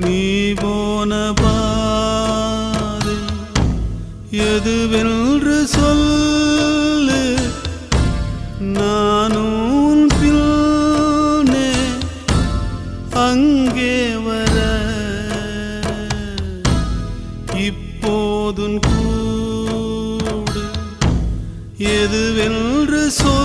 நீ போன பாதை எதுவென்று சொல்லு, நானும் பின்னே அங்கே வர. இப்போதும் கூடு எதுவென்று சொல்